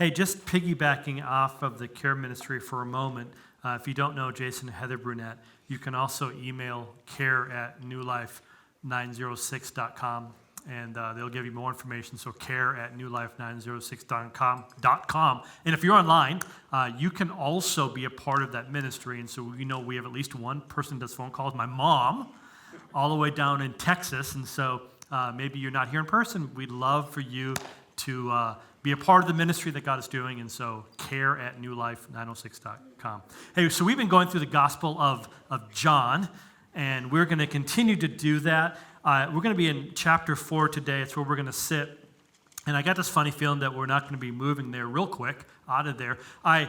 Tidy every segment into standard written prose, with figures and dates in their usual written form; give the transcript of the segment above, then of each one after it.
Hey, just piggybacking off of the care ministry for a moment, if you don't know Jason and Heather Brunette, you can also email care@newlife906.com, and they'll give you more information. So care@newlife906.com. And if you're online, you can also be a part of that ministry. And so we know we have at least one person that does phone calls, my mom, all the way down in Texas. And so maybe you're not here in person. We'd love for you to be a part of the ministry that God is doing, and so care@newlife906.com. Hey, so we've been going through the Gospel of John, and we're going to continue to do that. We're going to be in chapter 4 today. It's where we're going to sit, and I got this funny feeling that we're not going to be moving there real quick, out of there. I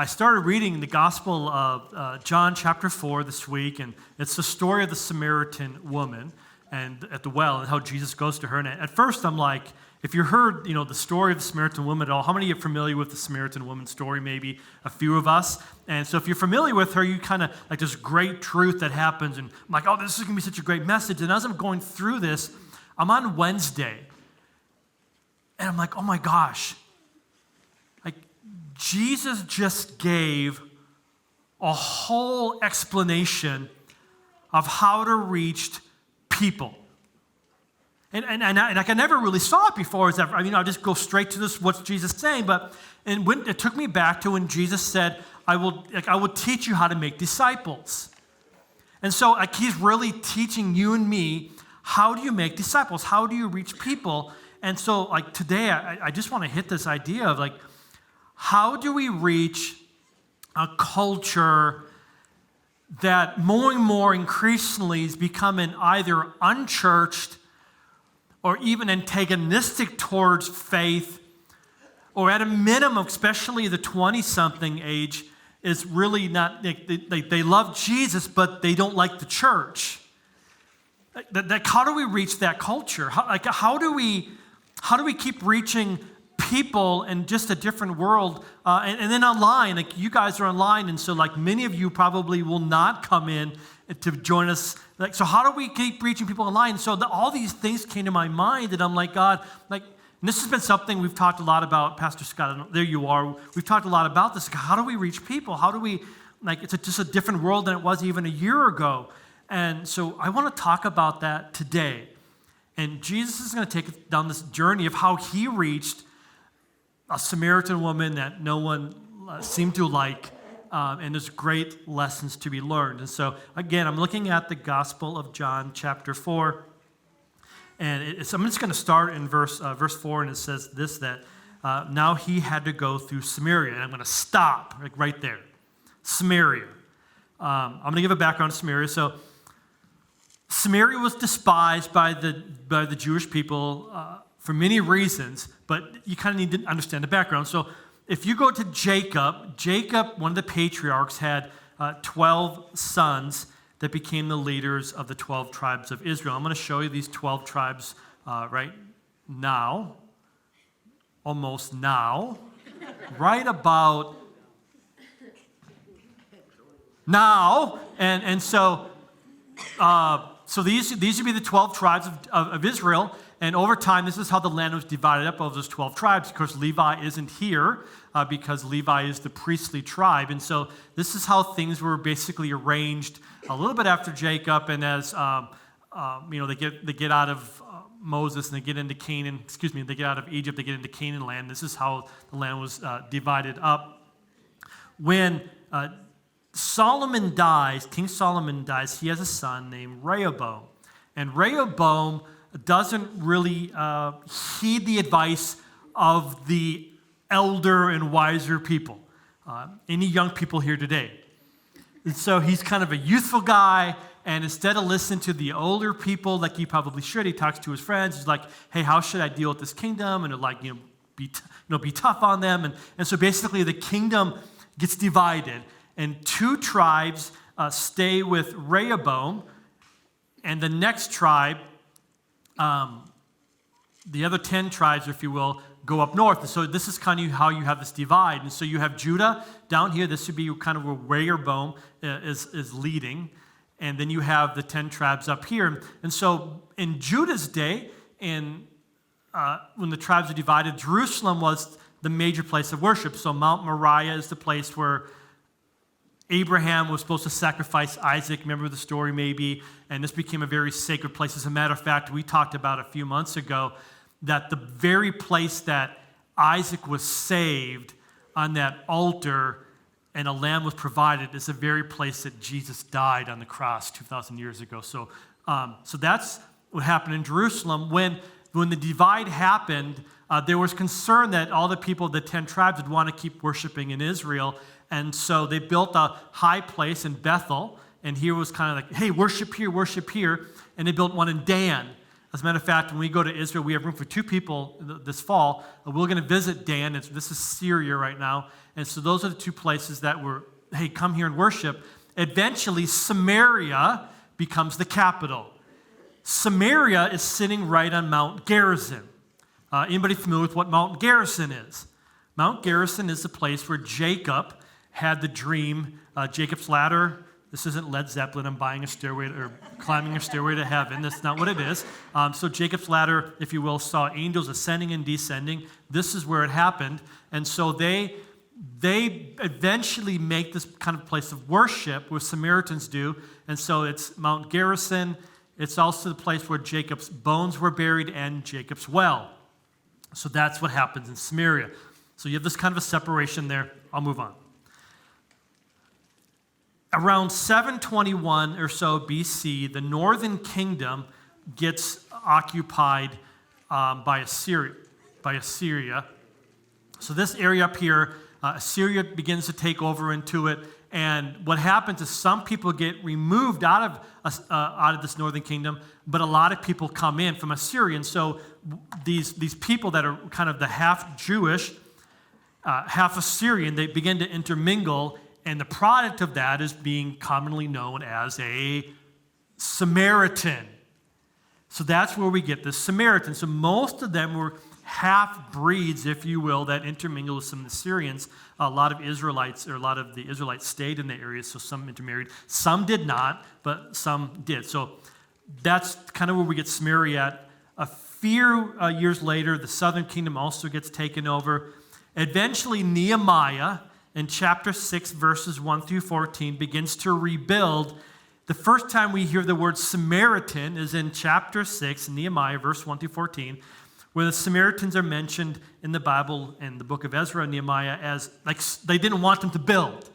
started reading the Gospel of John chapter 4 this week, and it's the story of the Samaritan woman and at the well and how Jesus goes to her. And at first I'm like, if you heard, the story of the Samaritan woman at all, how many of you are familiar with the Samaritan woman story? Maybe a few of us. And so if you're familiar with her, you kind of like this great truth that happens. And I'm like, oh, this is going to be such a great message. And as I'm going through this, I'm on Wednesday. And I'm like, oh my gosh. Like, Jesus just gave a whole explanation of how to reach people. And I never really saw it before. I just go straight to this, what's Jesus saying? And when it took me back to when Jesus said, I will teach you how to make disciples. And so he's really teaching you and me, how do you make disciples? How do you reach people? And so today, I just want to hit this idea of how do we reach a culture that more and more increasingly is becoming either unchurched or even antagonistic towards faith, or at a minimum, especially the 20-something age, is really not, they love Jesus, but they don't like the church. How do we reach that culture? How do we keep reaching people in just a different world? And then online, you guys are online, and so many of you probably will not come in to join us. So how do we keep reaching people online? So all these things came to my mind, and I'm like, God, and this has been something we've talked a lot about. Pastor Scott, there you are. We've talked a lot about this. How do we reach people? How do we, it's just a different world than it was even a year ago. And so I want to talk about that today. And Jesus is going to take us down this journey of how he reached a Samaritan woman that no one seemed to like. And there's great lessons to be learned. And so, again, I'm looking at the Gospel of John, chapter 4. And I'm just going to start in verse 4, and it says this, that now he had to go through Samaria. And I'm going to stop right there. Samaria. I'm going to give a background to Samaria. So, Samaria was despised by the Jewish people for many reasons, but you kind of need to understand the background. So, if you go to Jacob, one of the patriarchs, had 12 sons that became the leaders of the 12 tribes of Israel. I'm going to show you these 12 tribes right now, almost now, right about now. And so these would be the 12 tribes of Israel. And over time, this is how the land was divided up over those 12 tribes. Of course, Levi isn't here because Levi is the priestly tribe. And so this is how things were basically arranged a little bit after Jacob. And as they get out of Moses and they get into Canaan, they get out of Egypt, they get into Canaan land. This is how the land was divided up. When Solomon dies, King Solomon dies, he has a son named Rehoboam. And Rehoboam doesn't really heed the advice of the elder and wiser people. Any young people here today? And so he's kind of a youthful guy, and instead of listening to the older people like he probably should, he talks to his friends. He's like, hey, how should I deal with this kingdom? And be tough on them. And so basically the kingdom gets divided, and 2 tribes stay with Rehoboam, and the next tribe, the other 10 tribes, if you will, go up north. And so this is kind of how you have this divide. And so you have Judah down here. This would be kind of where Rehoboam is leading. And then you have the 10 tribes up here. And so in Judah's day, when the tribes are divided, Jerusalem was the major place of worship. So Mount Moriah is the place where Abraham was supposed to sacrifice Isaac. Remember the story maybe? And this became a very sacred place. As a matter of fact, we talked about a few months ago that the very place that Isaac was saved on that altar and a lamb was provided is the very place that Jesus died on the cross 2,000 years ago. So that's what happened in Jerusalem. When the divide happened, there was concern that all the people, the 10 tribes, would want to keep worshiping in Israel. And so they built a high place in Bethel. And here was kind of like, hey, worship here, worship here. And they built one in Dan. As a matter of fact, when we go to Israel, we have room for 2 people this fall. We're going to visit Dan. This is Syria right now. And so those are the 2 places that were, hey, come here and worship. Eventually, Samaria becomes the capital. Samaria is sitting right on Mount Gerizim. Anybody familiar with what Mount Gerizim is? Mount Gerizim is the place where Jacob had the dream, Jacob's ladder. This isn't Led Zeppelin. I'm buying a stairway or climbing a stairway to heaven. That's not what it is. So Jacob's ladder, if you will, saw angels ascending and descending. This is where it happened. And so they eventually make this kind of place of worship where Samaritans do. And so it's Mount Gerizim. It's also the place where Jacob's bones were buried and Jacob's well. So that's what happens in Samaria. So you have this kind of a separation there. I'll move on. Around 721 or so BC, the northern kingdom gets occupied by Assyria. So this area up here, Assyria begins to take over into it. And what happens is some people get removed out of this northern kingdom, but a lot of people come in from Assyria. And so these people that are kind of the half Jewish, half Assyrian, they begin to intermingle. And the product of that is being commonly known as a Samaritan. So that's where we get the Samaritan. So most of them were half-breeds, if you will, that intermingled with some Assyrians. A lot of the Israelites stayed in the area, so some intermarried. Some did not, but some did. So that's kind of where we get Samaria at. A few years later, the southern kingdom also gets taken over. Eventually, Nehemiah, in chapter 6, verses 1 through 14, begins to rebuild. The first time we hear the word Samaritan is in chapter 6, Nehemiah, verse 1 through 14, where the Samaritans are mentioned in the Bible, in the book of Ezra and Nehemiah, as like they didn't want them to build.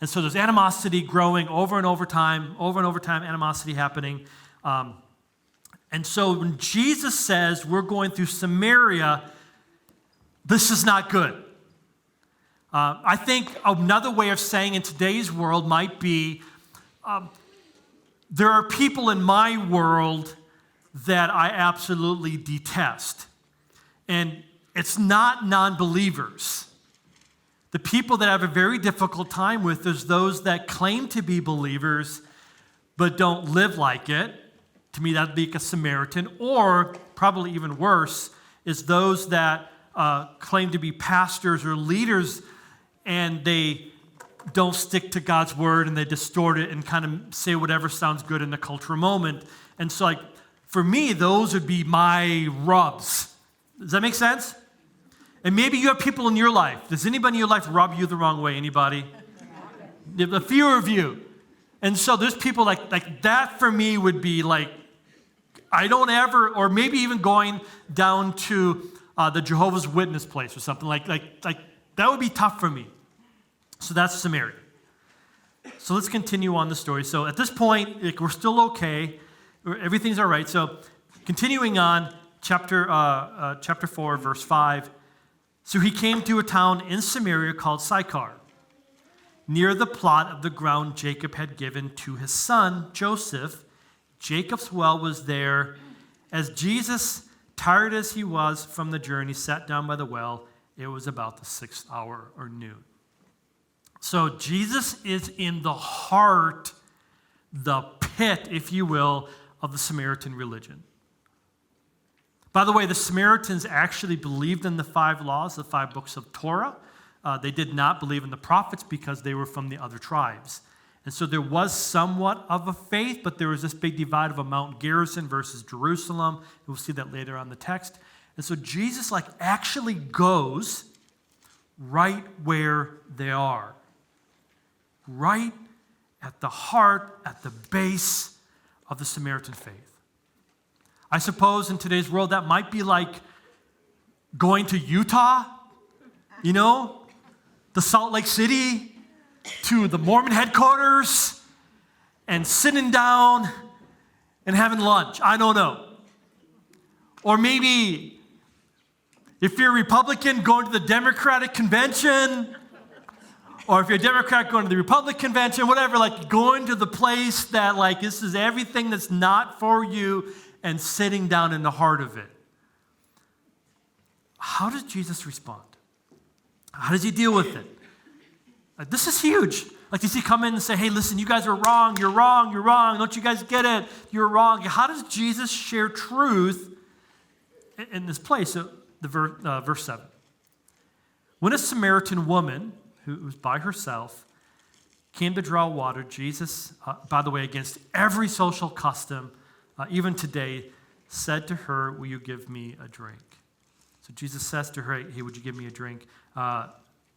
And so there's animosity growing over and over time, animosity happening. And so when Jesus says we're going through Samaria, this is not good. I think another way of saying in today's world might be, there are people in my world that I absolutely detest. And it's not non-believers. The people that I have a very difficult time with is those that claim to be believers but don't live like it. To me, that would be a Samaritan. Or, probably even worse, is those that claim to be pastors or leaders and they don't stick to God's word and they distort it and kind of say whatever sounds good in the cultural moment. And so, like, for me, those would be my rubs. Does that make sense? And maybe you have people in your life. Does anybody in your life rub you the wrong way? Anybody? A few of you. And so there's people like that for me would be like, I don't ever, or maybe even going down to the Jehovah's Witness place or something like that would be tough for me. So that's Samaria. So let's continue on the story. So at this point, we're still okay. Everything's all right. So continuing on, chapter 4, verse 5. So he came to a town in Samaria called Sychar, near the plot of the ground Jacob had given to his son Joseph. Jacob's well was there. As Jesus, tired as he was from the journey, sat down by the well. It was about the 6th hour or noon. So Jesus is in the heart, the pit, if you will, of the Samaritan religion. By the way, the Samaritans actually believed in the 5 laws, the 5 books of Torah. They did not believe in the prophets because they were from the other tribes. And so there was somewhat of a faith, but there was this big divide of a Mount Gerizim versus Jerusalem. We'll see that later on in the text. And so Jesus actually goes right where they are. Right at the heart, at the base of the Samaritan faith. I suppose in today's world that might be like going to Utah, the Salt Lake City, to the Mormon headquarters, and sitting down and having lunch. I don't know. Or maybe if you're a Republican, going to the Democratic convention, or if you're a Democrat, going to the Republican convention, whatever, like going to the place that like this is everything that's not for you and sitting down in the heart of it. How does Jesus respond? How does he deal with it? This is huge. Like, does he come in and say, hey, listen, you guys are wrong, you're wrong, you're wrong, don't you guys get it? You're wrong. How does Jesus share truth in this place? So, verse 7. When a Samaritan woman, who was by herself, came to draw water, Jesus, by the way, against every social custom, even today, said to her, will you give me a drink? So Jesus says to her, hey, would you give me a drink?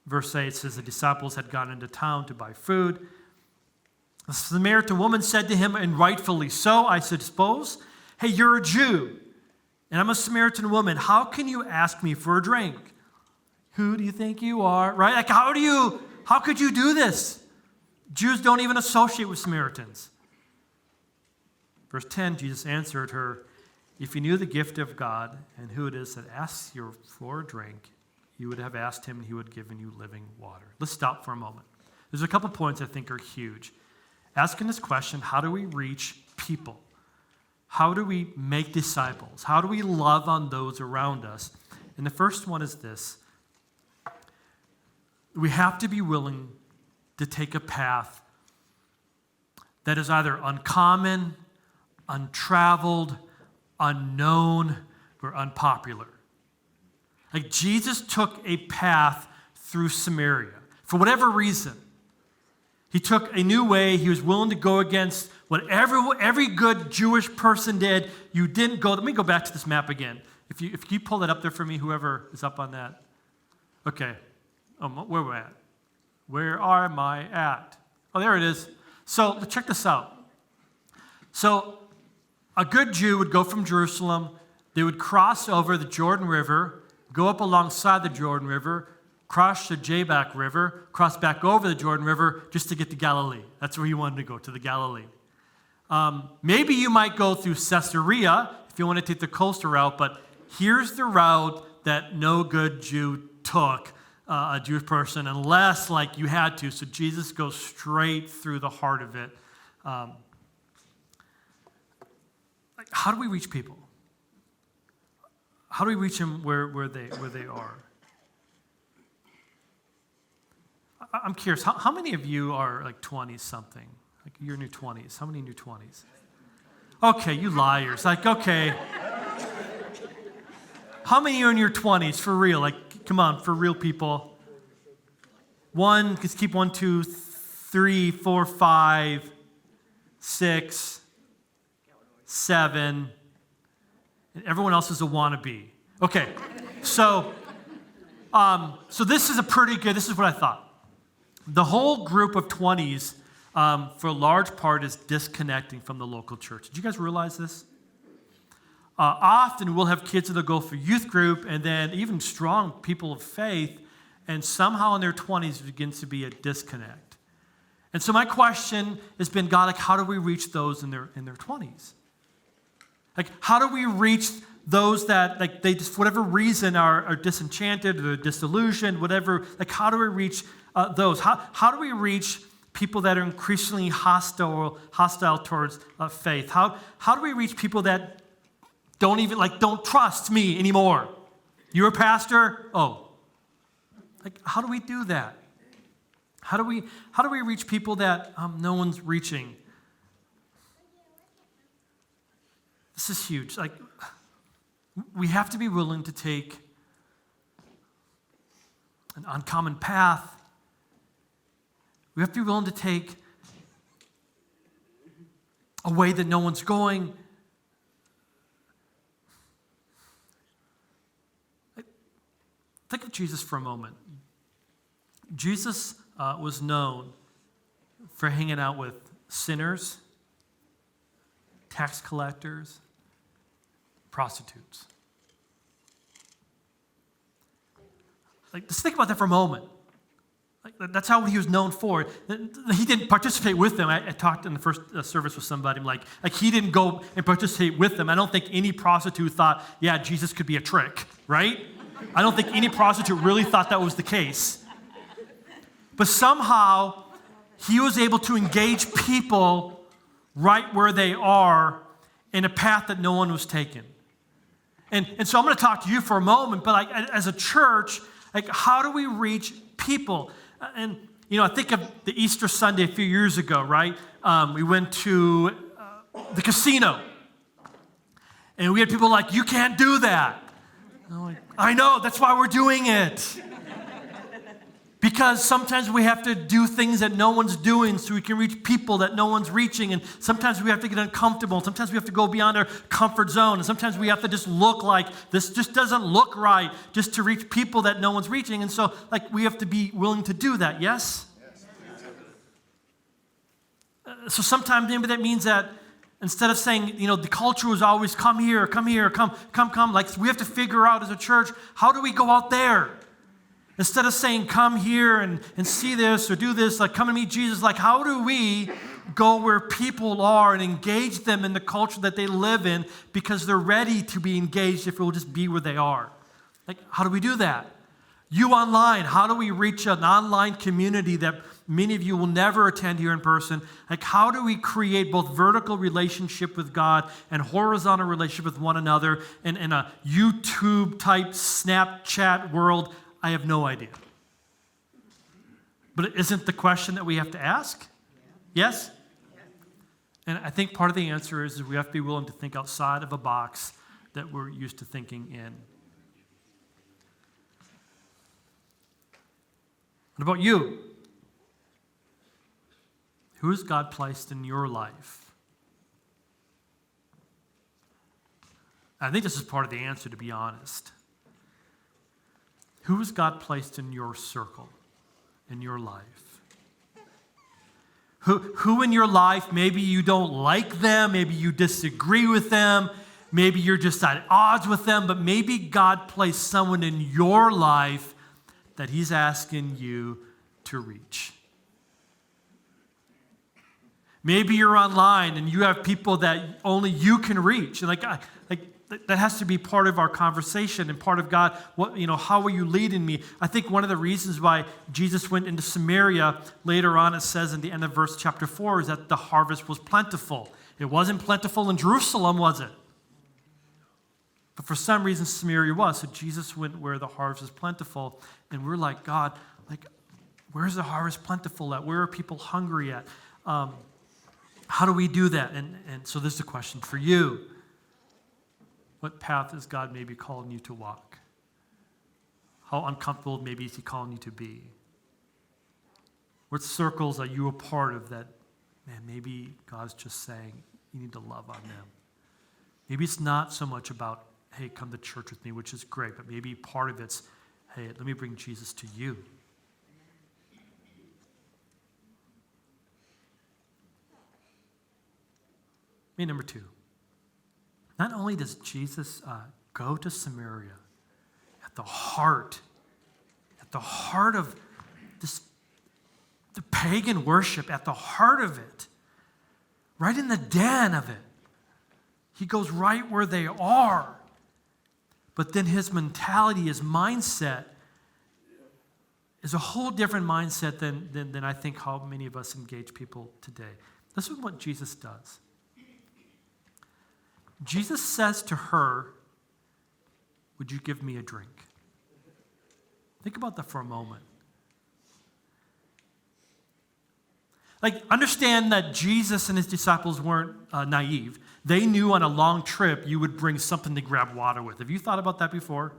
Verse 8 says the disciples had gone into town to buy food. The Samaritan woman said to him, and rightfully so, I suppose, hey, you're a Jew, and I'm a Samaritan woman. How can you ask me for a drink? Who do you think you are? Right? Like, how could you do this? Jews don't even associate with Samaritans. Verse 10, Jesus answered her, if you knew the gift of God and who it is that asks you for a drink, you would have asked him and he would have given you living water. Let's stop for a moment. There's a couple points I think are huge. Asking this question, how do we reach people? How do we make disciples? How do we love on those around us? And the first one is this. We have to be willing to take a path that is either uncommon, untraveled, unknown, or unpopular. Like Jesus took a path through Samaria. For whatever reason, he took a new way. He was willing to go against what every good Jewish person did. You didn't go. Let me go back to this map again. If you pull that up there for me, whoever is up on that. Okay. Where we're at. Where am I at? Oh, there it is. So check this out. So a good Jew would go from Jerusalem. They would cross over the Jordan River, go up alongside the Jordan River, cross the Jabbok River, cross back over the Jordan River just to get to Galilee. That's where he wanted to go, to the Galilee. Maybe you might go through Caesarea if you want to take the coastal route, but here's the route that no good Jew took, a Jewish person, unless like you had to. So Jesus goes straight through the heart of it. How do we reach people? How do we reach them where they are? I'm curious, how many of you are like 20-something? Like you're in your 20s. How many in your 20s? Okay, you liars. Like, okay. How many are in your 20s for real? Like, come on, for real people. One, just keep 1, 2, 3, 4, 5, 6, 7. And everyone else is a wannabe. Okay, so this is this is what I thought. The whole group of 20s, for a large part, is disconnecting from the local church. Did you guys realize this? Often we'll have kids that'll go for youth group, and then even strong people of faith, and somehow in their 20s there begins to be a disconnect. And so my question has been, God, like, how do we reach those in their 20s? Like, how do we reach those that, like, they just, for whatever reason, are disenchanted or disillusioned, whatever? Like, how do we reach those? How do we reach people that are increasingly hostile towards faith? How do we reach people that don't trust me anymore? You're a pastor? Oh. Like, how do we do that? How do we reach people that no one's reaching? This is huge. Like, we have to be willing to take an uncommon path. We have to be willing to take a way that no one's going. Think of Jesus for a moment. Jesus was known for hanging out with sinners, tax collectors, prostitutes. Like, just think about that for a moment. Like, that's how he was known for. He didn't participate with them. I talked in the first service with somebody, like he didn't go and participate with them. I don't think any prostitute thought, yeah, Jesus could be a trick, right? I don't think any prostitute really thought that was the case. But somehow, he was able to engage people right where they are in a path that no one was taking. And so I'm going to talk to you for a moment, but as a church, how do we reach people? And, I think of the Easter Sunday a few years ago, right? We went to the casino. And we had people like, you can't do that. And I'm like, I know, that's why we're doing it. Because sometimes we have to do things that no one's doing so we can reach people that no one's reaching. And sometimes we have to get uncomfortable. Sometimes we have to go beyond our comfort zone. And sometimes we have to just look like this just doesn't look right just to reach people that no one's reaching. And so we have to be willing to do that, yes? So sometimes maybe that means that instead of saying, the culture was always come here, come, we have to figure out as a church, how do we go out there? Instead of saying, come here and see this or do this, come and meet Jesus, how do we go where people are and engage them in the culture that they live in because they're ready to be engaged if it will just be where they are? How do we do that? You online, how do we reach an online community that many of you will never attend here in person? How do we create both vertical relationship with God and horizontal relationship with one another in a YouTube-type Snapchat world? I have no idea. But isn't the question that we have to ask? Yes? And I think part of the answer is we have to be willing to think outside of a box that we're used to thinking in. What about you? Who has God placed in your life? I think this is part of the answer, to be honest. Who has God placed in your circle, in your life? Who in your life, maybe you don't like them, maybe you disagree with them, maybe you're just at odds with them, but maybe God placed someone in your life that he's asking you to reach. Maybe you're online and you have people that only you can reach. And that has to be part of our conversation and part of God. How are you leading me? I think one of the reasons why Jesus went into Samaria, later on it says in the end of verse chapter 4, is that the harvest was plentiful. It wasn't plentiful in Jerusalem, was it? But for some reason, Samaria was. So Jesus went where the harvest is plentiful. And we're like, God, where's the harvest plentiful at? Where are people hungry at? How do we do that? And so there's the question for you. What path is God maybe calling you to walk? How uncomfortable maybe is he calling you to be? What circles are you a part of that, maybe God's just saying you need to love on them? Maybe it's not so much about, hey, come to church with me, which is great, but maybe part of it's, hey, let me bring Jesus to you. Number 2. Not only does Jesus go to Samaria, at the heart of the pagan worship, at the heart of it, right in the den of it, he goes right where they are. But then his mentality, his mindset, is a whole different mindset than I think how many of us engage people today. This is what Jesus does. Jesus says to her, would you give me a drink? Think about that for a moment. Understand that Jesus and his disciples weren't naive. They knew on a long trip you would bring something to grab water with. Have you thought about that before?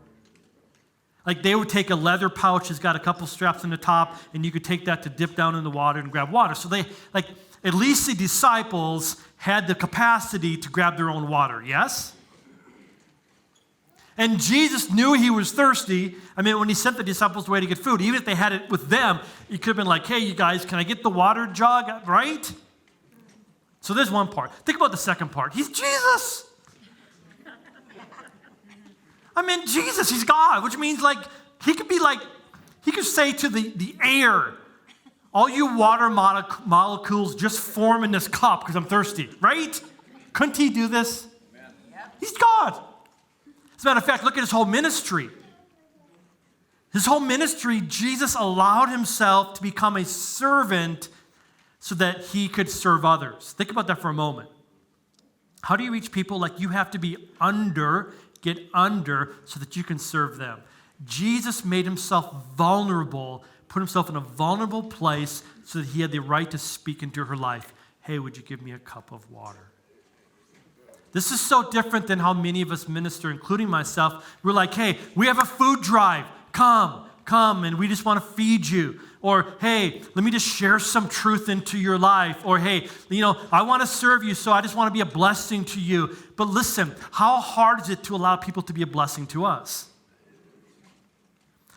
They would take a leather pouch that's got a couple straps on the top, and you could take that to dip down in the water and grab water. So they, at least the disciples had the capacity to grab their own water, yes? And Jesus knew he was thirsty. I mean, when he sent the disciples away to get food, even if they had it with them, he could have been like, hey, you guys, can I get the water jug, right? So there's one part. Think about the second part. He's Jesus. I mean, Jesus, he's God, which means like, he could say to the air, all you water molecules just form in this cup because I'm thirsty, right? Couldn't he do this? He's God. As a matter of fact, look at his whole ministry. His whole ministry, Jesus allowed himself to become a servant so that he could serve others. Think about that for a moment. How do you reach people? Like, you have to get under so that you can serve them. Jesus made himself vulnerable, put himself in a vulnerable place so that he had the right to speak into her life. Hey, would you give me a cup of water? This is so different than how many of us minister, including myself. We're like, hey, we have a food drive. Come, and we just want to feed you. Or, hey, let me just share some truth into your life. Or, hey, I want to serve you, so I just want to be a blessing to you. But listen, how hard is it to allow people to be a blessing to us?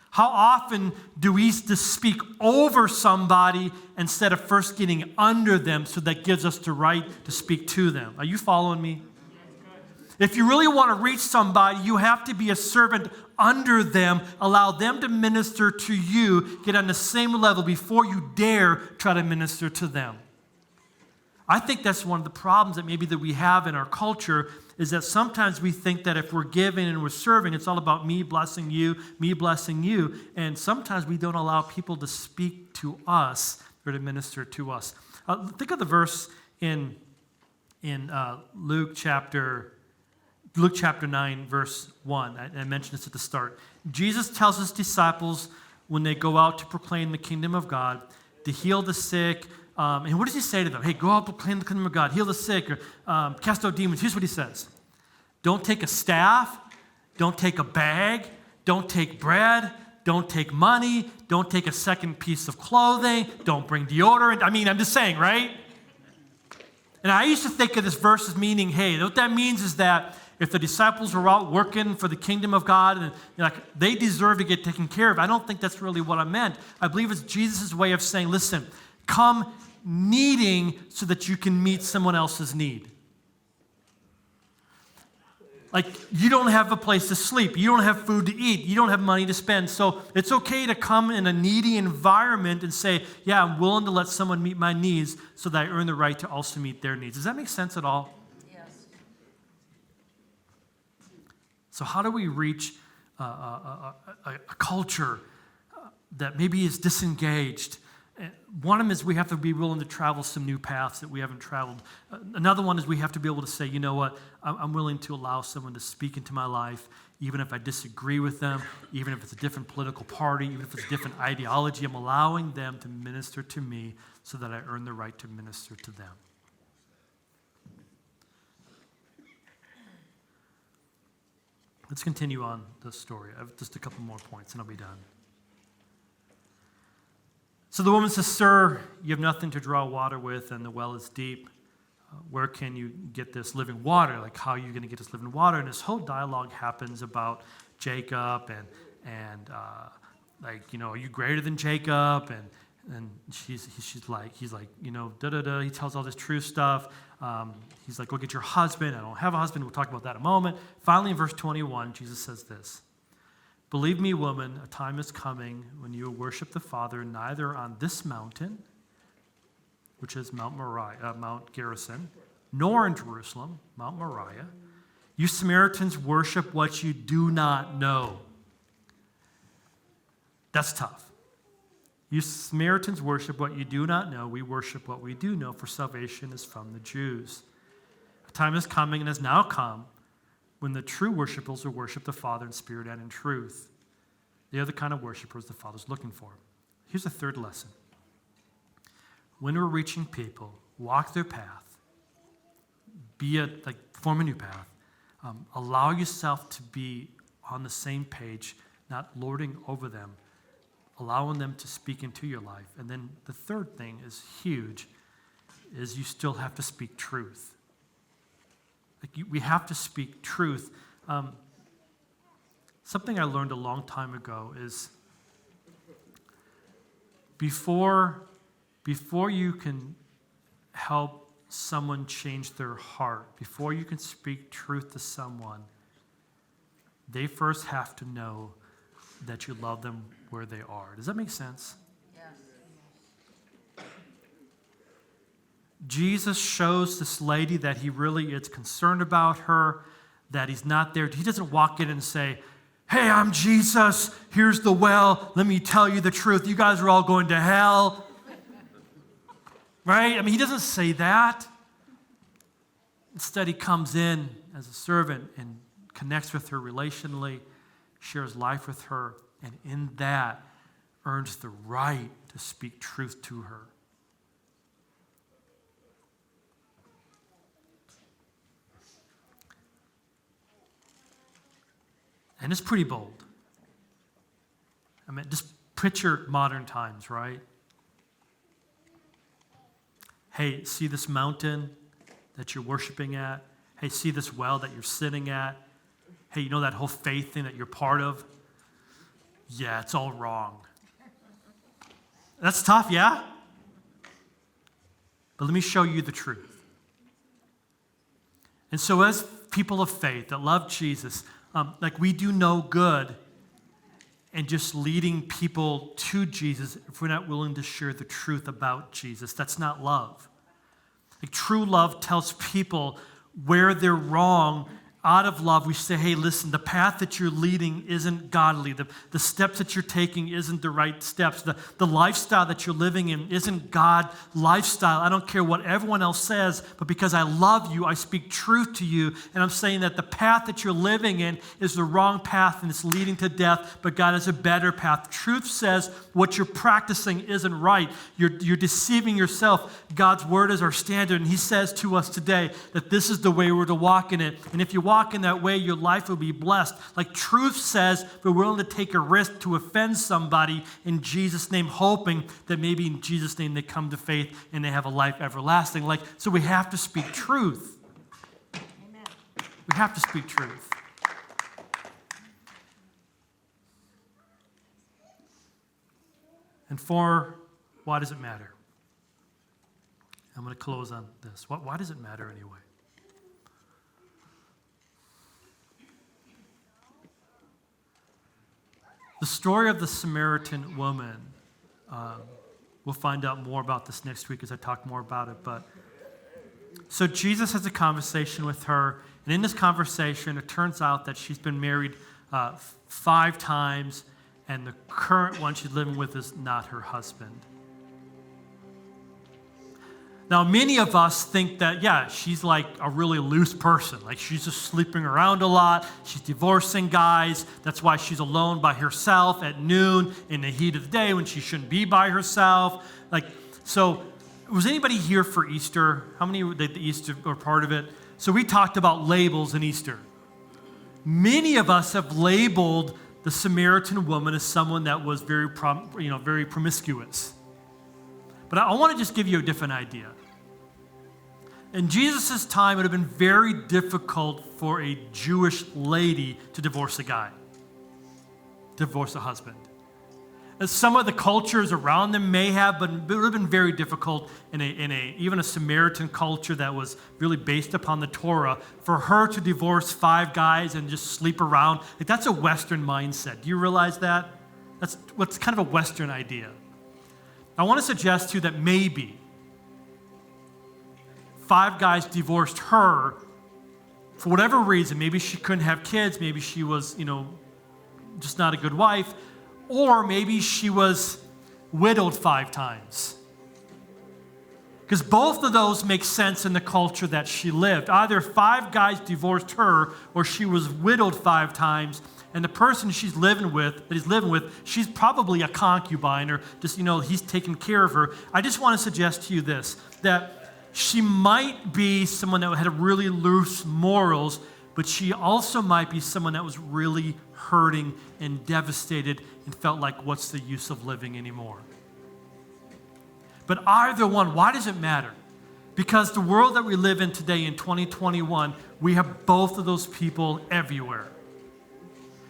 How often do we just speak over somebody instead of first getting under them so that gives us the right to speak to them? Are you following me? If you really want to reach somebody, you have to be a servant under them, allow them to minister to you, get on the same level before you dare try to minister to them. I think that's one of the problems that we have in our culture is that sometimes we think that if we're giving and we're serving, it's all about me blessing you, and sometimes we don't allow people to speak to us or to minister to us. Think of the verse in Luke chapter 9, verse 1. I mentioned this at the start. Jesus tells his disciples when they go out to proclaim the kingdom of God, to heal the sick. And what does he say to them? Hey, go out, proclaim the kingdom of God, heal the sick, or cast out demons. Here's what he says. Don't take a staff. Don't take a bag. Don't take bread. Don't take money. Don't take a second piece of clothing. Don't bring deodorant. I mean, I'm just saying, right? And I used to think of this verse as meaning, hey, what that means is that if the disciples were out working for the kingdom of God and they deserve to get taken care of, I don't think that's really what I meant. I believe it's Jesus' way of saying, listen, come needing so that you can meet someone else's need. Like, you don't have a place to sleep. You don't have food to eat. You don't have money to spend. So it's okay to come in a needy environment and say, yeah, I'm willing to let someone meet my needs so that I earn the right to also meet their needs. Does that make sense at all? So how do we reach a culture that maybe is disengaged? One of them is we have to be willing to travel some new paths that we haven't traveled. Another one is we have to be able to say, you know what, I'm willing to allow someone to speak into my life, even if I disagree with them, even if it's a different political party, even if it's a different ideology. I'm allowing them to minister to me so that I earn the right to minister to them. Let's continue on the story. I have just a couple more points and I'll be done. So the woman says, sir, you have nothing to draw water with and the well is deep. Where can you get this living water? Like, how are you going to get this living water? And this whole dialogue happens about Jacob and are you greater than Jacob? And he's like, da-da-da. He tells all this true stuff. He's like, go get your husband. I don't have a husband. We'll talk about that in a moment. Finally, in verse 21, Jesus says this. Believe me, woman, a time is coming when you will worship the Father neither on this mountain, which is Mount Gerizim, nor in Jerusalem, Mount Moriah. You Samaritans worship what you do not know. That's tough. You Samaritans worship what you do not know. We worship what we do know, for salvation is from the Jews. A time is coming and has now come when the true worshipers will worship the Father in spirit and in truth. They are the kind of worshipers the Father's looking for. Here's a third lesson. When we're reaching people, walk their path. Form a new path. Allow yourself to be on the same page, not lording over them, allowing them to speak into your life. And then the third thing is huge, is you still have to speak truth. We have to speak truth. something I learned a long time ago is before you can help someone change their heart, before you can speak truth to someone, they first have to know that you love them where they are. Does that make sense? Yes. Jesus shows this lady that he really is concerned about her, that he's not there. He doesn't walk in and say, hey, I'm Jesus. Here's the well. Let me tell you the truth. You guys are all going to hell. Right? I mean, he doesn't say that. Instead, he comes in as a servant and connects with her relationally, shares life with her, and in that earns the right to speak truth to her. And it's pretty bold. I mean, just picture modern times, right? Hey, see this mountain that you're worshiping at? Hey, see this well that you're sitting at? Hey, you know that whole faith thing that you're part of? Yeah, it's all wrong. That's tough, yeah? But let me show you the truth. And so as people of faith that love Jesus, we do no good and just leading people to Jesus if we're not willing to share the truth about Jesus. That's not love. True love tells people where they're wrong. Out of love, we say, hey, listen, the path that you're leading isn't godly. The steps that you're taking isn't the right steps. The lifestyle that you're living in isn't God lifestyle. I don't care what everyone else says, but because I love you, I speak truth to you. And I'm saying that the path that you're living in is the wrong path and it's leading to death, but God has a better path. Truth says what you're practicing isn't right. You're deceiving yourself. God's word is our standard, and he says to us today that this is the way we're to walk in it. And if you walk in that way, your life will be blessed. Like truth says, we're willing to take a risk to offend somebody in Jesus' name, hoping that maybe in Jesus' name they come to faith and they have a life everlasting. So we have to speak truth. Amen. We have to speak truth. And why does it matter? I'm going to close on this. Why does it matter anyway? The story of the Samaritan woman, we'll find out more about this next week as I talk more about it. But so Jesus has a conversation with her, and in this conversation, it turns out that she's been married 5 times, and the current one she's living with is not her husband. Now, many of us think that, yeah, she's like a really loose person. Like she's just sleeping around a lot. She's divorcing guys. That's why she's alone by herself at noon in the heat of the day when she shouldn't be by herself. So was anybody here for Easter? How many did the Easter or part of it? So we talked about labels in Easter. Many of us have labeled the Samaritan woman as someone that was very promiscuous. But I want to just give you a different idea. In Jesus' time, it would have been very difficult for a Jewish lady to divorce a guy, divorce a husband. As some of the cultures around them may have, but it would have been very difficult in even a Samaritan culture that was really based upon the Torah, for her to divorce 5 guys and just sleep around. That's a Western mindset. Do you realize that? That's what's kind of a Western idea. I want to suggest to you that maybe 5 guys divorced her for whatever reason. Maybe she couldn't have kids. Maybe she was, just not a good wife. Or maybe she was widowed 5 times. Because both of those make sense in the culture that she lived. Either 5 guys divorced her or she was widowed 5 times. And the person he's living with, she's probably a concubine or just, he's taking care of her. I just want to suggest to you this, that she might be someone that had really loose morals, but she also might be someone that was really hurting and devastated and felt like, what's the use of living anymore? But either one, why does it matter? Because the world that we live in today in 2021, we have both of those people everywhere.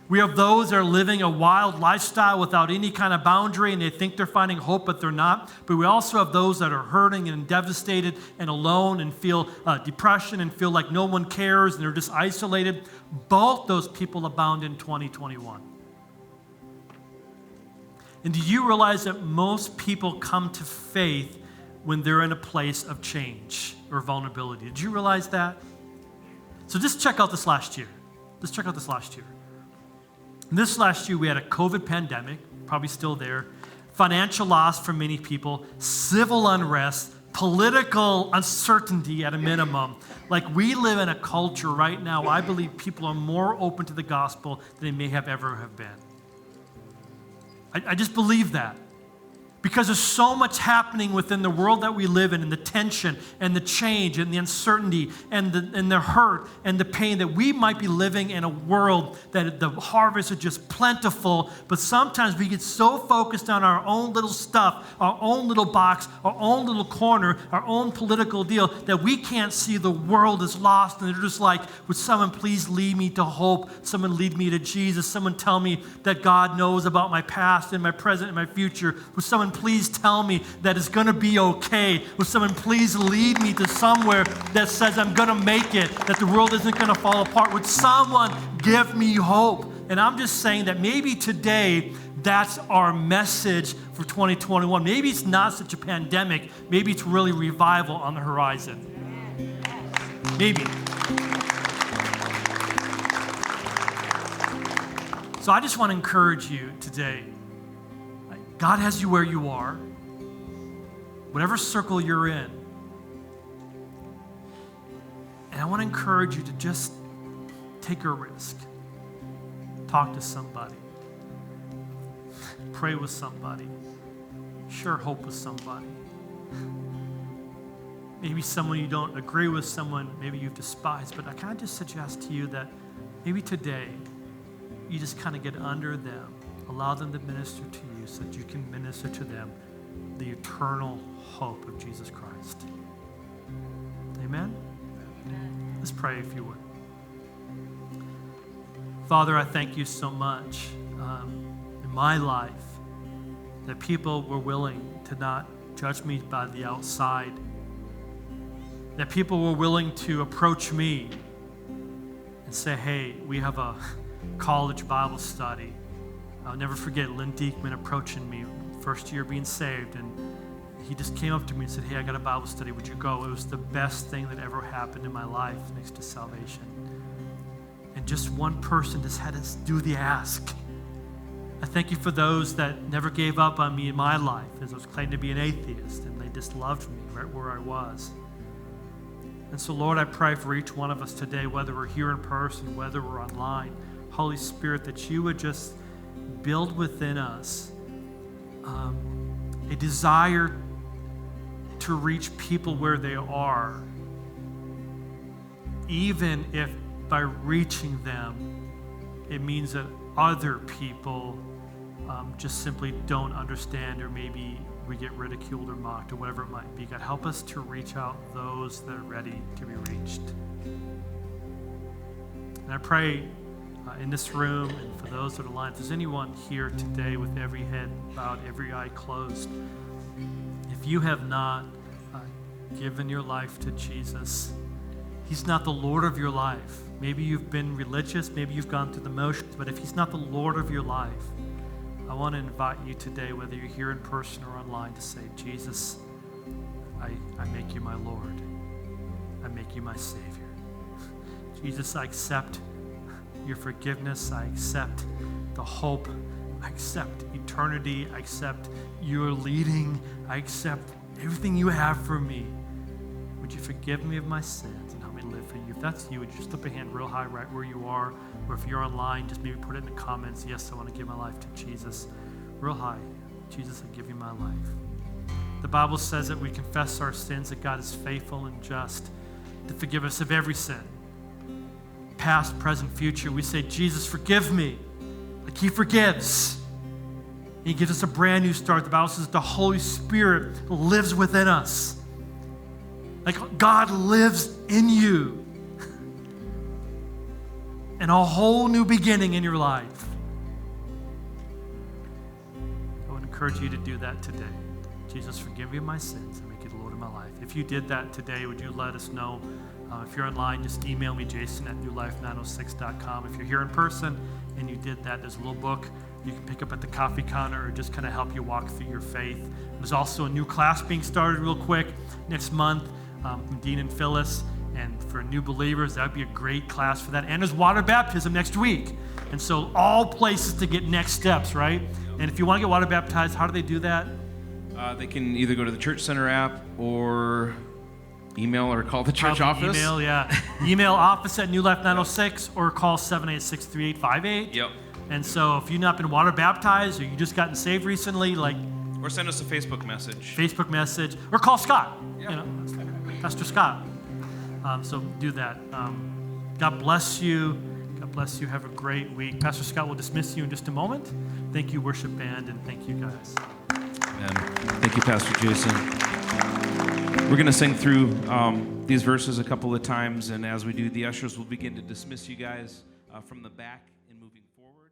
We have those that are living a wild lifestyle without any kind of boundary, and they think they're finding hope, but they're not. But we also have those that are hurting and devastated and alone and feel depression and feel like no one cares and they're just isolated. Both those people abound in 2021. And do you realize that most people come to faith when they're in a place of change or vulnerability? Did you realize that? So just check out this last year. Let's check out this last year. This last year, we had a COVID pandemic, probably still there, financial loss for many people, civil unrest, political uncertainty at a minimum. Like, we live in a culture right now, I believe people are more open to the gospel than they may have ever have been. I just believe that. Because there's so much happening within the world that we live in, and the tension and the change and the uncertainty and the hurt and the pain, that we might be living in a world that the harvests are just plentiful, but sometimes we get so focused on our own little stuff, our own little box, our own little corner, our own political deal, that we can't see the world is lost, and they're just like, would someone please lead me to hope? Someone lead me to Jesus. Someone tell me that God knows about my past and my present and my future. Would someone please tell me that it's going to be okay? Would someone please lead me to somewhere that says I'm going to make it, that the world isn't going to fall apart? Would someone give me hope? And I'm just saying that maybe today that's our message for 2021. Maybe it's not such a pandemic. Maybe it's really revival on the horizon. Maybe. So I just want to encourage you today. God has you where you are, whatever circle you're in. And I want to encourage you to just take a risk. Talk to somebody. Pray with somebody. Share hope with somebody. Maybe someone you don't agree with, someone maybe you've despised, but I kind of just suggest to you that maybe today you just kind of get under them. Allow them to minister to you so that you can minister to them the eternal hope of Jesus Christ. Amen? Let's pray if you would. Father, I thank you so much in my life that people were willing to not judge me by the outside, that people were willing to approach me and say, hey, we have a college Bible study. I'll never forget Lynn Diekman approaching me, first year being saved, and he just came up to me and said, hey, I got a Bible study, would you go? It was the best thing that ever happened in my life next to salvation. And just one person just had to do the ask. I thank you for those that never gave up on me in my life, as I was claiming to be an atheist, and they just loved me right where I was. And so, Lord, I pray for each one of us today, whether we're here in person, whether we're online, Holy Spirit, that you would just build within us a desire to reach people where they are, even if by reaching them, it means that other people just simply don't understand, or maybe we get ridiculed or mocked or whatever it might be. God, help us to reach out those that are ready to be reached. And I pray in this room, and for those that are online, if there's anyone here today with every head bowed, every eye closed, if you have not given your life to Jesus, He's not the Lord of your life. Maybe you've been religious, maybe you've gone through the motions, but if He's not the Lord of your life, I want to invite you today, whether you're here in person or online, to say, Jesus, I make you my Lord. I make you my Savior. Jesus, I accept your forgiveness. I accept the hope. I accept eternity. I accept your leading. I accept everything you have for me. Would you forgive me of my sins and help me live for you? If that's you, would you slip a hand real high right where you are? Or if you're online, just maybe put it in the comments. Yes, I want to give my life to Jesus. Real high. Jesus, I give you my life. The Bible says that we confess our sins, that God is faithful and just to forgive us of every sin. Past, present, future. We say, Jesus, forgive me. Like He forgives. He gives us a brand new start. The Bible says the Holy Spirit lives within us. Like God lives in you. And a whole new beginning in your life. encourage you to do that today. Jesus, forgive me of my sins and make you the Lord of my life. If you did that today, would you let us know? If you're online, just email me, jason@newlife906.com. If you're here in person and you did that, there's a little book you can pick up at the coffee counter or just kind of help you walk through your faith. There's also a new class being started real quick next month from Dean and Phyllis. And for new believers, that would be a great class for that. And there's water baptism next week. And so all places to get next steps, right? And if you want to get water baptized, how do they do that? They can either go to the Church Center app or email or call the church office. Email, yeah. Email office at newlife906 or call 786-3858. Yep. And so if you've not been water baptized or you just gotten saved recently, or send us a Facebook message. Or call Scott. Yeah. Pastor Scott. So do that. God bless you. God bless you. Have a great week. Pastor Scott will dismiss you in just a moment. Thank you, worship band, and thank you, guys. Amen. Thank you, Pastor Jason. We're going to sing through these verses a couple of times, and as we do, the ushers will begin to dismiss you guys from the back and moving forward.